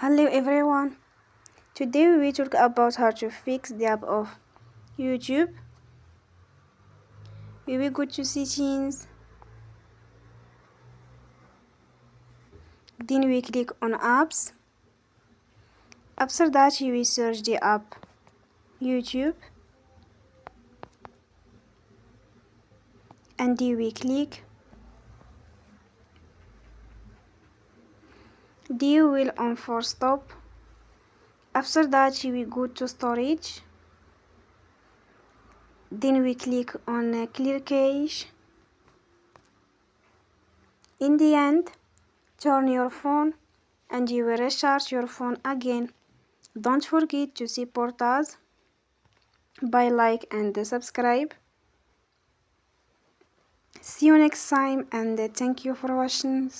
Hello everyone. Today we will talk about how to fix the app of YouTube. We will go to settings. Then we click on apps. After that we will search the app YouTube. And then we click. Then we will on force stop. After that we will go to storage. Then we click on clear cache. In the end, turn your phone and you will restart your phone again. Don't forget to support us by like and subscribe. See you next time and thank you for watching.